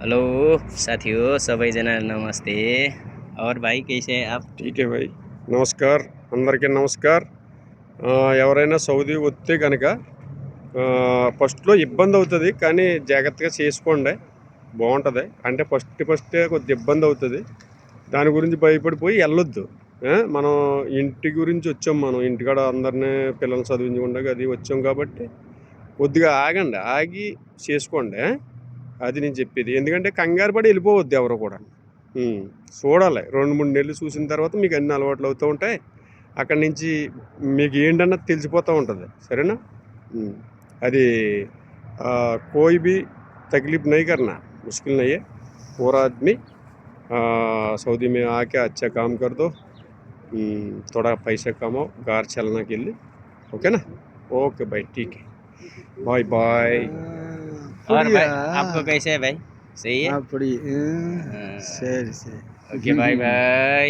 Hello साथियों, सबैजना नमस्ते। और भाई कैसे हैं आप? టీకే భాయ్ నమస్కార్ అందరికీ నమస్కార్ ఎవరైనా సౌదీ వస్తే కనుక ఫస్ట్లో ఇబ్బంది అవుతుంది కానీ జాగ్రత్తగా చేసుకోండి బాగుంటుంది అంటే ఫస్టే కొద్ది ఇబ్బంది అవుతుంది దాని గురించి భయపడిపోయి వెళ్ళొద్దు మనం ఇంటి గురించి వచ్చాం మనం ఇంటికాడ అందరినీ పిల్లల్ని చదివించకుండా అది వచ్చాం కాబట్టి కొద్దిగా ఆగండి ఆగి చేసుకోండి అది నేను చెప్పేది ఎందుకంటే కంగారు పడి వెళ్ళిపోవద్దు ఎవరు కూడా చూడాలి 2-3 నెలలు చూసిన తర్వాత మీకు అన్ని అలవాట్లు అవుతూ ఉంటాయి అక్కడి నుంచి మీకు ఏంటన్నది తెలిసిపోతూ ఉంటుంది సరేనా అది कोई भी तकलीफ नहीं करना मुश्किल नहीं है पूरा आदमी सऊदी में आके अच्छा काम कर दो थोड़ा पैसा कमाओ घर चलने के लिए ओके ना ओके भाई ठीक है बाय बाय और भाई आपको कैसे है भाई? सही है? அப்படி हाँ, சரி சரி ओके बाय बाय।